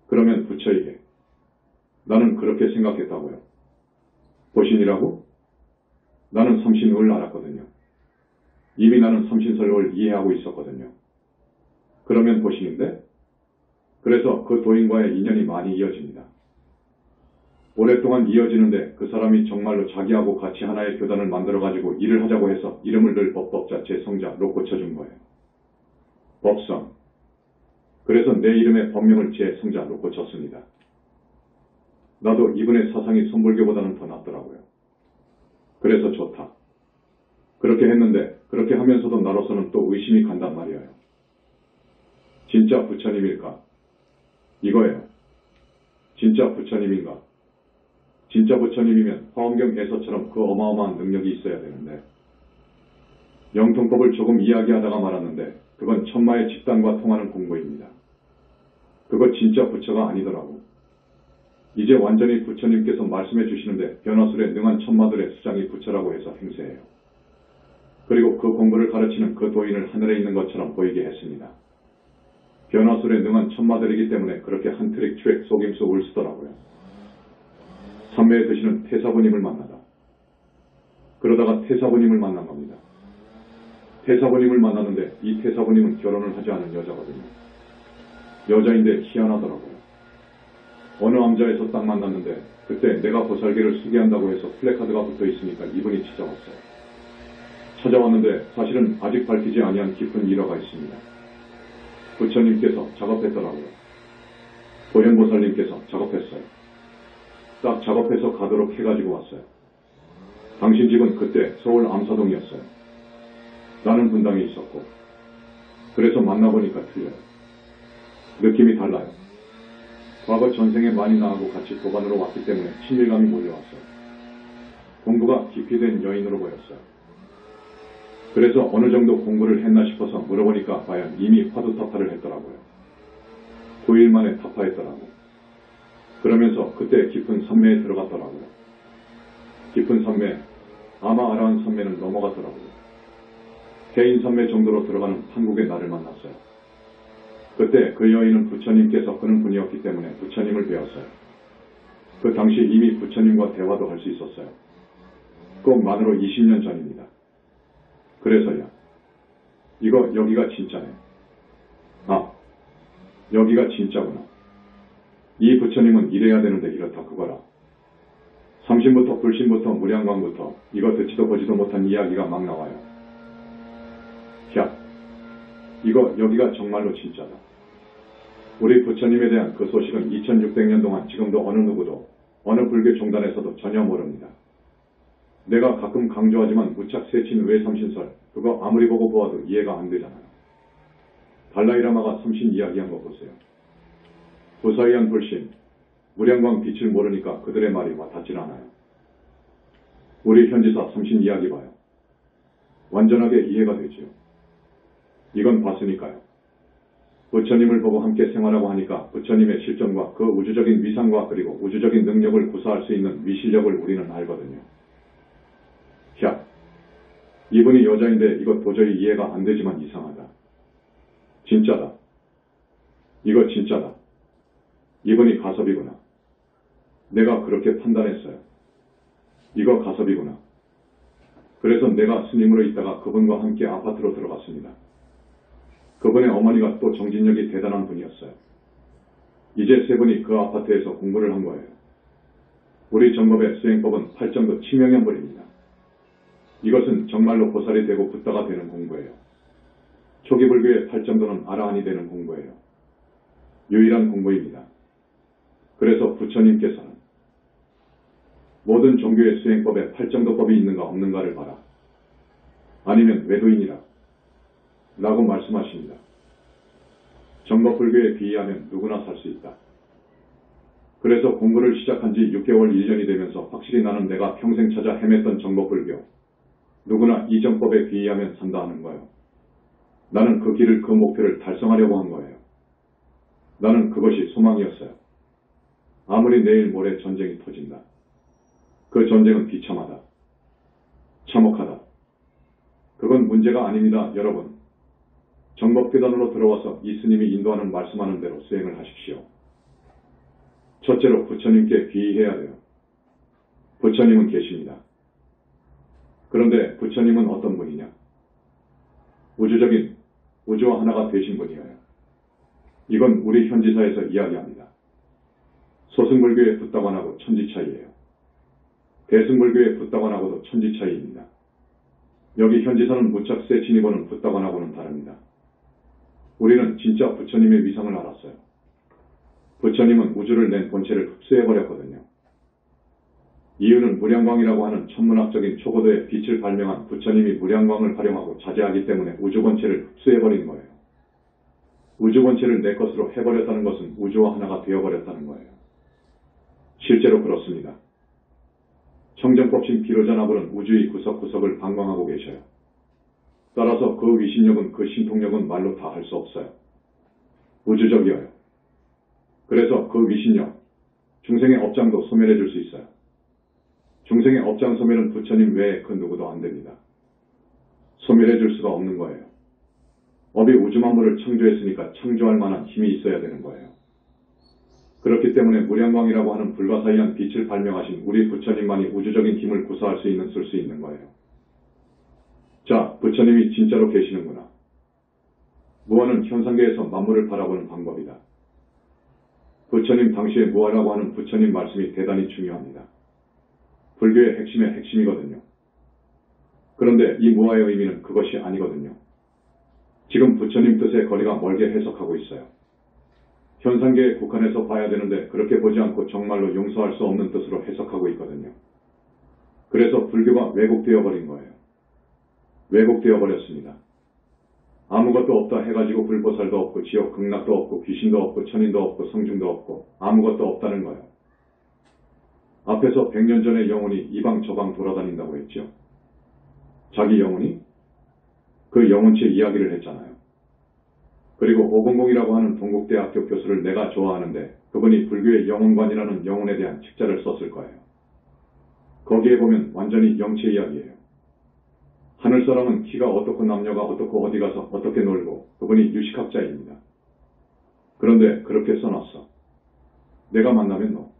그러면 부처에게 나는 그렇게 생각했다고요. 보신이라고? 나는 삼신을 알았거든요. 이미 나는 삼신설을 이해하고 있었거든요. 그러면 보신인데? 그래서 그 도인과의 인연이 많이 이어집니다. 오랫동안 이어지는데 그 사람이 정말로 자기하고 같이 하나의 교단을 만들어가지고 일을 하자고 해서 이름을 늘 법법자 제성자로 고쳐준 거예요. 법성. 그래서 내 이름의 법명을 제성자로 고쳤습니다. 나도 이분의 사상이 선불교보다는 더 낫더라고요. 그래서 좋다. 그렇게 했는데 그렇게 하면서도 나로서는 또 의심이 간단 말이에요. 진짜 부처님일까? 이거예요. 진짜 부처님인가? 진짜 부처님이면 화엄경에서처럼 그 어마어마한 능력이 있어야 되는데 영통법을 조금 이야기하다가 말았는데 그건 천마의 집단과 통하는 공부입니다. 그거 진짜 부처가 아니더라고. 이제 완전히 부처님께서 말씀해 주시는데 변화술에 능한 천마들의 수장이 부처라고 해서 행세해요. 그리고 그 공부를 가르치는 그 도인을 하늘에 있는 것처럼 보이게 했습니다. 변화술에 능한 천마들이기 때문에 그렇게 한 트릭 추액 속임수를 쓰더라고요. 삼매에 드시는 태사부님을 만나다. 그러다가 태사부님을 만난 겁니다. 태사부님을 만났는데 이 태사부님은 결혼을 하지 않은 여자거든요. 여자인데 희한하더라고요. 어느 암자에서 딱 만났는데 그때 내가 보살계를 소개한다고 해서 플래카드가 붙어 있으니까 이분이 찾아왔어요. 찾아왔는데 사실은 아직 밝히지 아니한 깊은 일화가 있습니다. 부처님께서 작업했더라고요. 보현보살님께서 작업했어요. 딱 작업해서 가도록 해가지고 왔어요. 당신 집은 그때 서울 암사동이었어요. 나는 분당에 있었고 그래서 만나보니까 틀려요. 느낌이 달라요. 과거 전생에 많이 나하고 같이 도반으로 왔기 때문에 친밀감이 몰려왔어요. 공부가 깊이 된 여인으로 보였어요. 그래서 어느 정도 공부를 했나 싶어서 물어보니까 과연 이미 화두타파를 했더라고요. 9일 만에 타파했더라고. 그러면서 그때 깊은 산매에 들어갔더라고요. 깊은 산매, 아마 아라한 산매는 넘어갔더라고요. 해인 산매 정도로 들어가는 한국의 나를 만났어요. 그때 그 여인은 부처님께서 그는 분이었기 때문에 부처님을 배웠어요. 그 당시 이미 부처님과 대화도 할 수 있었어요. 꼭 만으로 20년 전입니다. 그래서야 이거 여기가 진짜네. 아, 여기가 진짜구나. 이 부처님은 이래야 되는데 이렇다 그거라. 삼신부터 불신부터 무량광부터 이거 듣지도 보지도 못한 이야기가 막 나와요. 야, 이거 여기가 정말로 진짜다. 우리 부처님에 대한 그 소식은 2600년 동안 지금도 어느 누구도 어느 불교 종단에서도 전혀 모릅니다. 내가 가끔 강조하지만 무착 세친 외삼신설 그거 아무리 보고 보아도 이해가 안 되잖아요. 달라이라마가 삼신 이야기한 거 보세요. 부사이한 불신, 무량광 빛을 모르니까 그들의 말이 와닿질 않아요. 우리 현지사 삼신 이야기 봐요. 완전하게 이해가 되지요. 이건 봤으니까요. 부처님을 보고 함께 생활하고 하니까 부처님의 실존과 그 우주적인 위상과 그리고 우주적인 능력을 구사할 수 있는 위실력을 우리는 알거든요. 야, 이분이 여자인데 이거 도저히 이해가 안 되지만 이상하다. 진짜다. 이거 진짜다. 이분이 가섭이구나. 내가 그렇게 판단했어요. 이거 가섭이구나. 그래서 내가 스님으로 있다가 그분과 함께 아파트로 들어갔습니다. 그분의 어머니가 또 정진력이 대단한 분이었어요. 이제 세 분이 그 아파트에서 공부를 한 거예요. 우리 정법의 수행법은 8정도 치명연불입니다. 이것은 정말로 보살이 되고 붓다가 되는 공부예요. 초기 불교의 팔정도는 아라한이 되는 공부예요. 유일한 공부입니다. 그래서 부처님께서는 모든 종교의 수행법에 팔정도법이 있는가 없는가를 봐라. 아니면 외도인이라 라고 말씀하십니다. 정법불교에 비의하면 누구나 살 수 있다. 그래서 공부를 시작한 지 6개월 1년이 되면서 확실히 나는 내가 평생 찾아 헤맸던 정법불교, 누구나 이 정법에 비의하면 산다 하는 거예요. 나는 그 길을, 그 목표를 달성하려고 한 거예요. 나는 그것이 소망이었어요. 아무리 내일 모레 전쟁이 터진다. 그 전쟁은 비참하다. 참혹하다. 그건 문제가 아닙니다, 여러분. 정법교단으로 들어와서 이 스님이 인도하는 말씀하는 대로 수행을 하십시오. 첫째로 부처님께 비의해야 돼요. 부처님은 계십니다. 그런데 부처님은 어떤 분이냐? 우주적인 우주와 하나가 되신 분이에요. 이건 우리 현지사에서 이야기합니다. 소승불교의 붓다관하고 천지 차이예요. 대승불교의 붓다관하고도 천지 차이입니다. 여기 현지사는 무척 세 진입원은 붓다관하고는 다릅니다. 우리는 진짜 부처님의 위상을 알았어요. 부처님은 우주를 낸 본체를 흡수해버렸거든요. 이유는 무량광이라고 하는 천문학적인 초고도의 빛을 발명한 부처님이 무량광을 활용하고 자제하기 때문에 우주 본체를 흡수해버린 거예요. 우주 본체를 내 것으로 해버렸다는 것은 우주와 하나가 되어버렸다는 거예요. 실제로 그렇습니다. 청정법신 비로자나불은 우주의 구석구석을 방광하고 계셔요. 따라서 그 위신력은, 그 신통력은 말로 다 할 수 없어요. 우주적이어요. 그래서 그 위신력, 중생의 업장도 소멸해 줄 수 있어요. 중생의 업장 소멸은 부처님 외에 그 누구도 안 됩니다. 소멸해 줄 수가 없는 거예요. 업이 우주 만물을 창조했으니까 창조할 만한 힘이 있어야 되는 거예요. 그렇기 때문에 무량광이라고 하는 불가사의한 빛을 발명하신 우리 부처님만이 우주적인 힘을 구사할 수 있는, 쓸 수 있는 거예요. 자, 부처님이 진짜로 계시는구나. 무아는 현상계에서 만물을 바라보는 방법이다. 부처님 당시의 무아라고 하는 부처님 말씀이 대단히 중요합니다. 불교의 핵심의 핵심이거든요. 그런데 이 무아의 의미는 그것이 아니거든요. 지금 부처님 뜻의 거리가 멀게 해석하고 있어요. 현상계에 국한해서 봐야 되는데 그렇게 보지 않고 정말로 용서할 수 없는 뜻으로 해석하고 있거든요. 그래서 불교가 왜곡되어 버린 거예요. 왜곡되어 버렸습니다. 아무것도 없다 해가지고 불보살도 없고 지옥 극락도 없고 귀신도 없고 천인도 없고 성중도 없고 아무것도 없다는 거예요. 앞에서 100년 전에 영혼이 이방 저방 돌아다닌다고 했죠. 자기 영혼이 그 영혼체 이야기를 했잖아요. 그리고 500이라고 하는 동국대학교 교수를 내가 좋아하는데 그분이 불교의 영혼관이라는 영혼에 대한 책자를 썼을 거예요. 거기에 보면 완전히 영체 이야기예요. 하늘사람은 키가 어떻고 남녀가 어떻고 어디 가서 어떻게 놀고 그분이 유식학자입니다. 그런데 그렇게 써놨어. 내가 만나면 너.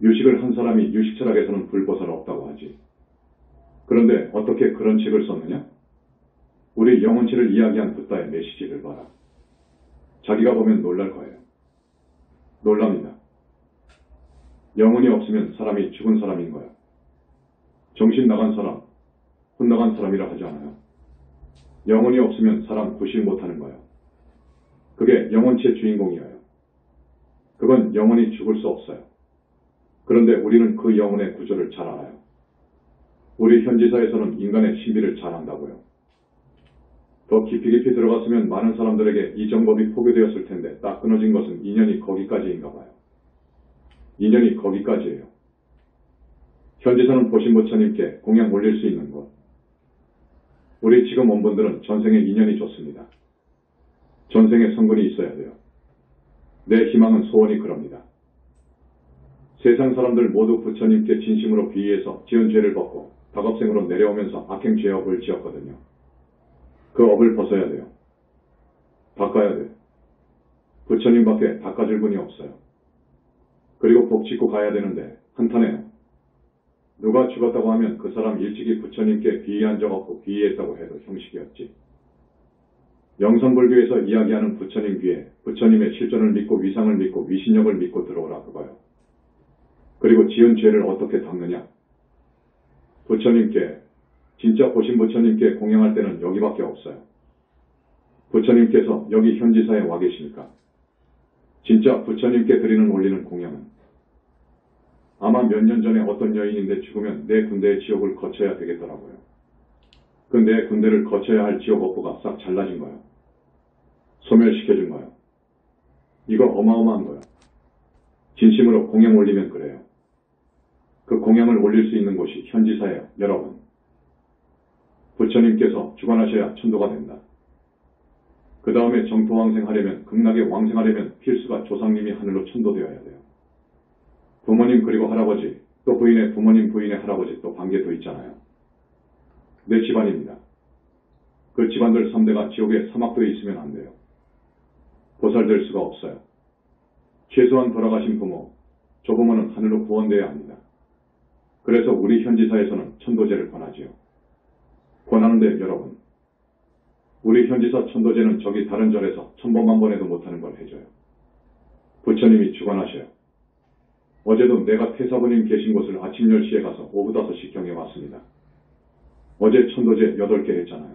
유식을 한 사람이 유식철학에서는 불보살 없다고 하지. 그런데 어떻게 그런 책을 썼느냐? 우리 영혼체를 이야기한 붓다의 메시지를 봐라. 자기가 보면 놀랄 거예요. 놀랍니다. 영혼이 없으면 사람이 죽은 사람인 거예요. 정신 나간 사람, 혼나간 사람이라 하지 않아요. 영혼이 없으면 사람 구실 못하는 거예요. 그게 영혼체 주인공이에요. 그건 영혼이 죽을 수 없어요. 그런데 우리는 그 영혼의 구조를 잘 알아요. 우리 현지사에서는 인간의 신비를 잘 안다고요. 더 깊이 들어갔으면 많은 사람들에게 이 정법이 포교되었을 텐데 딱 끊어진 것은 인연이 거기까지인가 봐요. 인연이 거기까지예요. 현지사는 보신 부처님께 공양 올릴 수 있는 것. 우리 지금 온 분들은 전생의 인연이 좋습니다. 전생의 성분이 있어야 돼요. 내 희망은 소원이 그럽니다. 세상 사람들 모두 부처님께 진심으로 비의해서 지은 죄를 벗고 다급생으로 내려오면서 악행 죄업을 지었거든요. 그 업을 벗어야 돼요. 닦아야 돼요. 부처님밖에 닦아줄 분이 없어요. 그리고 복 짓고 가야 되는데 한탄해요. 누가 죽었다고 하면 그 사람 일찍이 부처님께 비의한 적 없고 비의했다고 해도 형식이었지. 영성불교에서 이야기하는 부처님 귀에 부처님의 실존을 믿고 위상을 믿고 위신력을 믿고 들어오라 그거요. 그리고 지은 죄를 어떻게 닦느냐? 부처님께 진짜 보신 부처님께 공양할 때는 여기밖에 없어요. 부처님께서 여기 현지사에 와 계시니까. 진짜 부처님께 드리는 올리는 공양은 아마 몇 년 전에 어떤 여인인데 죽으면 내 군대의 지옥을 거쳐야 되겠더라고요. 그 내 군대를 거쳐야 할 지옥 업보가 싹 잘라진 거예요. 소멸시켜준 거예요. 이거 어마어마한 거예요. 진심으로 공양 올리면 그래요. 그 공양을 올릴 수 있는 곳이 현지사예요, 여러분. 부처님께서 주관하셔야 천도가 된다. 그 다음에 정토왕생하려면, 극락에 왕생하려면 필수가 조상님이 하늘로 천도되어야 돼요. 부모님 그리고 할아버지, 또 부인의 부모님 부인의 할아버지 또 관계도 있잖아요. 내 집안입니다. 그 집안들 3대가 지옥의 사막도에 있으면 안 돼요. 보살될 수가 없어요. 최소한 돌아가신 부모, 조부모는 하늘로 구원되어야 합니다. 그래서 우리 현지사에서는 천도제를 권하지요. 권하는데 여러분, 우리 현지사 천도제는 저기 다른 절에서 천번만번해도 못하는 걸 해줘요. 부처님이 주관하셔요. 어제도 내가 태사부님 계신 곳을 아침 10시에 가서 오후 5시 경에 왔습니다. 어제 천도제 8개 했잖아요.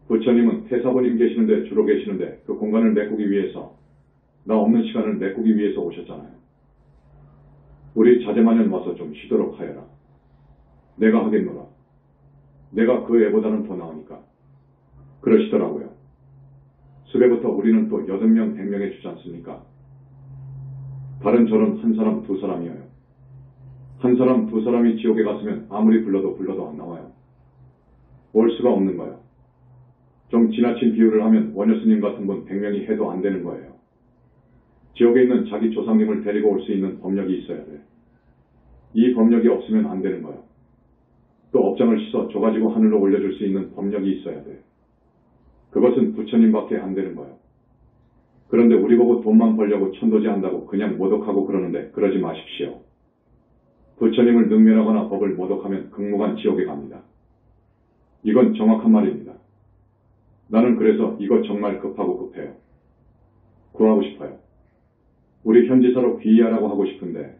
부처님은 태사부님 계시는데 주로 계시는데 그 공간을 메꾸기 위해서, 나 없는 시간을 메꾸기 위해서 오셨잖아요. 우리 자제마년 와서 좀 쉬도록 하여라. 내가 하겠노라. 내가 그 애보다는 더 나으니까. 그러시더라고요. 수배부터 우리는 또 80명, 100명에 주지 않습니까? 다른 절은 한 사람, 두 사람이에요. 한 사람, 두 사람이 지옥에 갔으면 아무리 불러도 안 나와요. 올 수가 없는 거예요. 좀 지나친 비유를 하면 원효스님 같은 분 100명이 해도 안 되는 거예요. 지옥에 있는 자기 조상님을 데리고 올 수 있는 법력이 있어야 돼. 이 법력이 없으면 안 되는 거예요. 또 업장을 씻어 줘가지고 하늘로 올려줄 수 있는 법력이 있어야 돼. 그것은 부처님밖에 안 되는 거예요. 그런데 우리 보고 돈만 벌려고 천도제 한다고 그냥 모독하고 그러는데 그러지 마십시오. 부처님을 능멸하거나 법을 모독하면 극무관 지옥에 갑니다. 이건 정확한 말입니다. 나는 그래서 이거 정말 급하고 급해요. 구하고 싶어요. 우리 현지사로 귀의하라고 하고 싶은데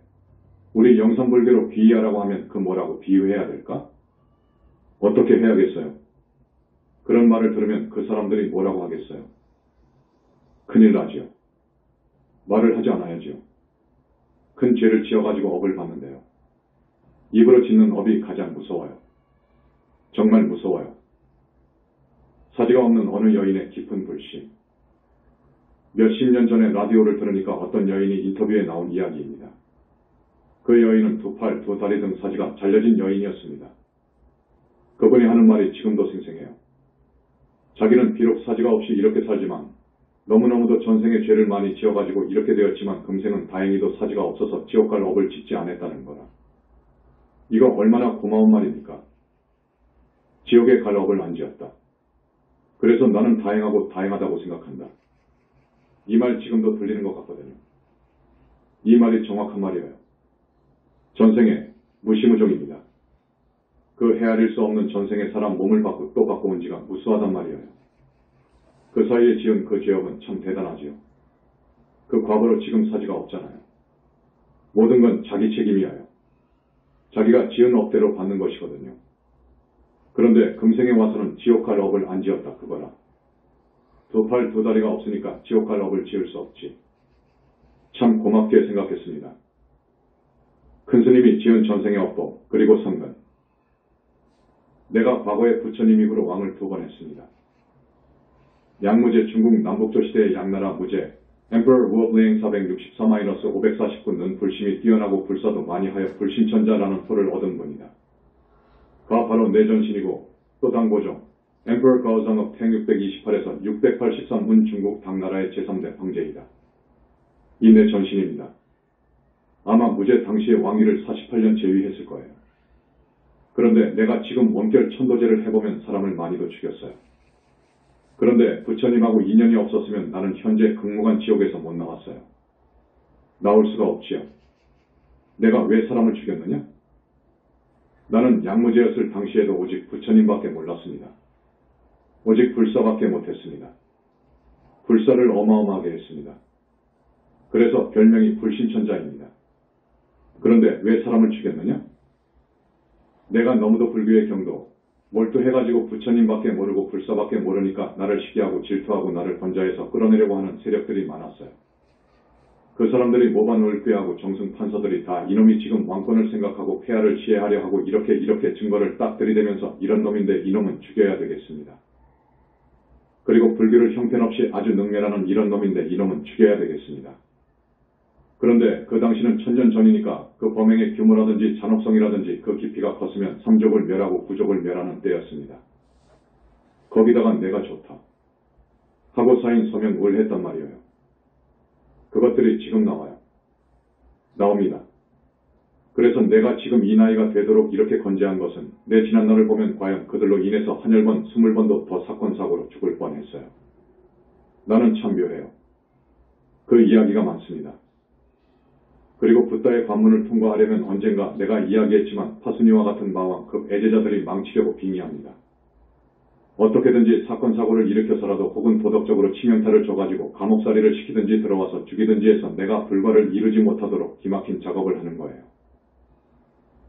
우리 영산불교로 귀의하라고 하면 그 뭐라고 비유해야 될까? 어떻게 해야겠어요? 그런 말을 들으면 그 사람들이 뭐라고 하겠어요? 큰일 나지요. 말을 하지 않아야지요. 큰 죄를 지어가지고 업을 받는데요. 입으로 짓는 업이 가장 무서워요. 정말 무서워요. 사지가 없는 어느 여인의 깊은 불신. 몇십 년 전에 라디오를 들으니까 어떤 여인이 인터뷰에 나온 이야기입니다. 그 여인은 두 팔, 두 다리 등 사지가 잘려진 여인이었습니다. 그분이 하는 말이 지금도 생생해요. 자기는 비록 사지가 없이 이렇게 살지만 너무너무도 전생에 죄를 많이 지어가지고 이렇게 되었지만 금생은 다행히도 사지가 없어서 지옥 갈 업을 짓지 않았다는 거라. 이거 얼마나 고마운 말입니까? 지옥에 갈 업을 안 지었다. 그래서 나는 다행하다고 생각한다. 이 말 지금도 들리는 것 같거든요. 이 말이 정확한 말이에요. 전생에 무시무종입니다. 그 헤아릴 수 없는 전생에 사람 몸을 받고 또 받고 온 지가 무수하단 말이에요. 그 사이에 지은 그 죄업은 참 대단하지요. 그 과거로 지금 사지가 없잖아요. 모든 건 자기 책임이에요. 자기가 지은 업대로 받는 것이거든요. 그런데 금생에 와서는 지옥 갈 업을 안 지었다 그거라. 두 팔 두 다리가 없으니까 지옥 갈 업을 지을 수 없지. 참 고맙게 생각했습니다. 큰 스님이 지은 전생의 업보 그리고 성근. 내가 과거에 부처님 입으로 왕을 2번 했습니다. 양무제 중국 남북조 시대의 양나라 무제 Emperor Wu Liang 464-549는 불심이 뛰어나고 불사도 많이 하여 불심천자라는 표를 얻은 분이다. 가 바로 내 전신이고 또 당고종 Emperor 가오상업 1628에서 683은 중국 당나라의 제3대 황제이다. 이 내 전신입니다. 아마 무제 당시의 왕위를 48년 제위했을 거예요. 그런데 내가 지금 원결 천도제를 해보면 사람을 많이도 죽였어요. 그런데 부처님하고 인연이 없었으면 나는 현재 극무관 지옥에서 못 나왔어요. 나올 수가 없지요. 내가 왜 사람을 죽였느냐? 나는 양무제였을 당시에도 오직 부처님밖에 몰랐습니다. 오직 불사밖에 못했습니다. 불사를 어마어마하게 했습니다. 그래서 별명이 불신천자입니다. 그런데 왜 사람을 죽였느냐? 내가 너무도 불교의 경도, 몰두해가지고 부처님밖에 모르고 불사밖에 모르니까 나를 시기하고 질투하고 나를 권좌해서 끌어내려고 하는 세력들이 많았어요. 그 사람들이 모반을 꾀하고 정승 판사들이 다 이놈이 지금 왕권을 생각하고 폐하를 시해하려 하고 이렇게 증거를 딱 들이대면서 이런 놈인데 이놈은 죽여야 되겠습니다. 그리고 불교를 형편없이 아주 능멸하는 이런 놈인데 이놈은 죽여야 되겠습니다. 그런데 그 당시는 천년 전이니까 그 범행의 규모라든지 잔혹성이라든지 그 깊이가 컸으면 삼족을 멸하고 구족을 멸하는 때였습니다. 거기다가 내가 좋다 하고 사인 서명을 했단 말이에요. 그것들이 지금 나와요. 나옵니다. 그래서 내가 지금 이 나이가 되도록 이렇게 건재한 것은 내 지난날을 보면 과연 그들로 인해서 한열번, 20번도 더 사건 사고로 죽을 뻔했어요. 나는 참 묘해요. 그 이야기가 많습니다. 그리고 붓다의 관문을 통과하려면 언젠가 내가 이야기했지만 파순이와 같은 마왕 그 애제자들이 망치려고 빙의합니다. 어떻게든지 사건 사고를 일으켜서라도 혹은 도덕적으로 치명타를 줘가지고 감옥살이를 시키든지 들어와서 죽이든지 해서 내가 불과를 이루지 못하도록 기막힌 작업을 하는 거예요.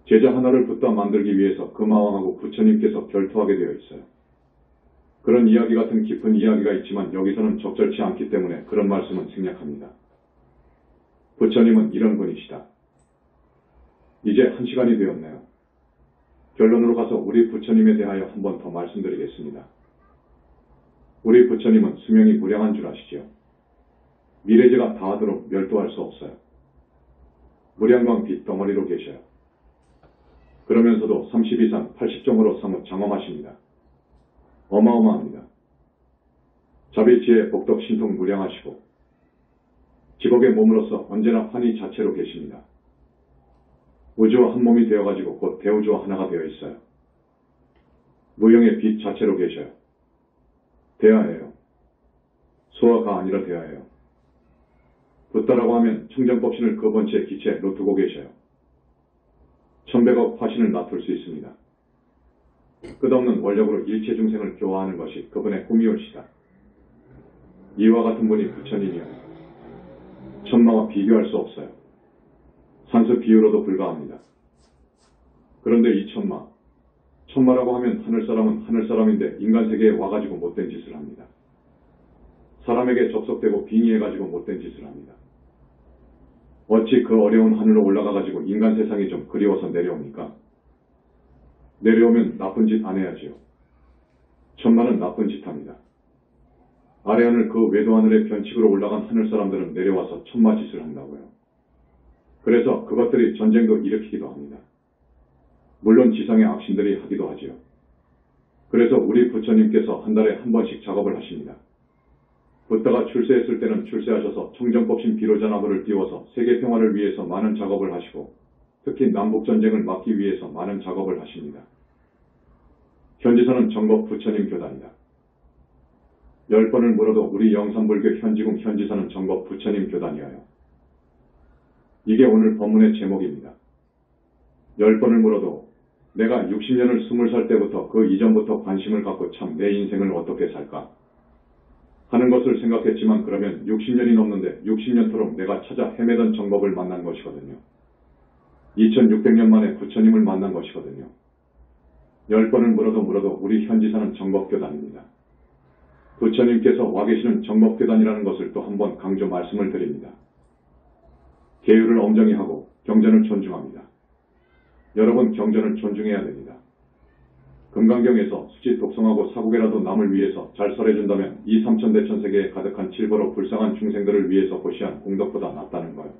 제자 하나를 붓다 만들기 위해서 그 마왕하고 부처님께서 결투하게 되어 있어요. 그런 이야기 같은 깊은 이야기가 있지만 여기서는 적절치 않기 때문에 그런 말씀은 생략합니다. 부처님은 이런 분이시다. 이제 1시간이 되었네요. 결론으로 가서 우리 부처님에 대하여 한 번 더 말씀드리겠습니다. 우리 부처님은 수명이 무량한 줄 아시지요? 미래제가 닿아도록 멸도할 수 없어요. 무량광 빛 덩어리로 계셔요. 그러면서도 30이상 80종으로 사뭇 장엄하십니다. 어마어마합니다. 자비지혜 복덕 신통 무량하시고 지곡의 몸으로서 언제나 환희 자체로 계십니다. 우주와 한 몸이 되어가지고 곧 대우주와 하나가 되어 있어요. 무형의 빛 자체로 계셔요. 대하예요. 소화가 아니라 대하예요. 붓다라고 하면 청정법신을 그 번째 기체에 놓두고 계셔요. 1100억 화신을 놔둘 수 있습니다. 끝없는 원력으로 일체 중생을 교화하는 것이 그분의 꿈이올시다. 이와 같은 분이 부처님이요. 천마와 비교할 수 없어요. 산수 비유로도 불가합니다. 그런데 이 천마라고 하면 하늘사람은 하늘사람인데 인간세계에 와가지고 못된 짓을 합니다. 사람에게 접속되고 빙의해가지고 못된 짓을 합니다. 어찌 그 어려운 하늘로 올라가가지고 인간 세상이 좀 그리워서 내려옵니까? 내려오면 나쁜 짓 안 해야지요. 천마는 나쁜 짓 합니다. 아래하늘 그 외도하늘의 변칙으로 올라간 하늘사람들은 내려와서 천마 짓을 한다고요. 그래서 그것들이 전쟁도 일으키기도 합니다. 물론 지상의 악신들이 하기도 하지요. 그래서 우리 부처님께서 한 달에 한 번씩 작업을 하십니다. 붓다가 출세했을 때는 출세하셔서 청정법신 비로자나무를 띄워서 세계 평화를 위해서 많은 작업을 하시고 특히 남북전쟁을 막기 위해서 많은 작업을 하십니다. 현지사는 정법 부처님 교단이다. 10번을 물어도 우리 영산불교 현지궁 현지사는 정법 부처님 교단이어요. 이게 오늘 법문의 제목입니다. 10번을 물어도 내가 60년을 20살 때부터 그 이전부터 관심을 갖고 참 내 인생을 어떻게 살까 하는 것을 생각했지만 그러면 60년이 넘는데 60년토록 내가 찾아 헤매던 정법을 만난 것이거든요. 2600년 만에 부처님을 만난 것이거든요. 10번을 물어도 우리 현지사는 정법교단입니다. 부처님께서 와 계시는 정법교단이라는 것을 또 한 번 강조 말씀을 드립니다. 계율을 엄정히 하고 경전을 존중합니다. 여러분 경전을 존중해야 됩니다. 금강경에서 수지 독성하고 사국에라도 남을 위해서 잘 설해준다면 이 삼천대천세계에 가득한 칠보로 불쌍한 중생들을 위해서 고시한 공덕보다 낫다는 거예요.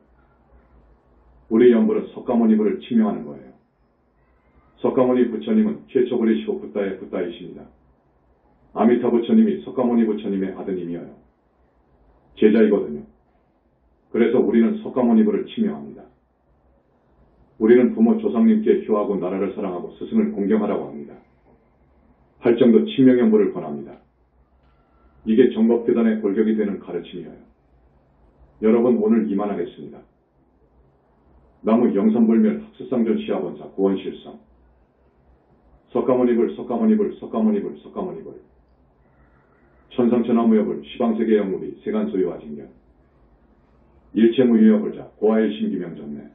우리 연불은 석가모니불을 치명하는 거예요. 석가모니 부처님은 최초불이시고 붓다의 붓다이십니다. 아미타 부처님이 석가모니 부처님의 아드님이어요. 제자이거든요. 그래서 우리는 석가모니불을 치명합니다. 우리는 부모 조상님께 효하고 나라를 사랑하고 스승을 공경하라고 합니다. 할 정도 치명연불을 권합니다. 이게 정법교단의 골격이 되는 가르침이에요. 여러분 오늘 이만하겠습니다. 나무 영산불멸 학수상전 시아본사 고원실성 석가모니불 천상천하무여불 시방세계 영무비 세간소유와 징견 일체무유여불자 고아일심기명전매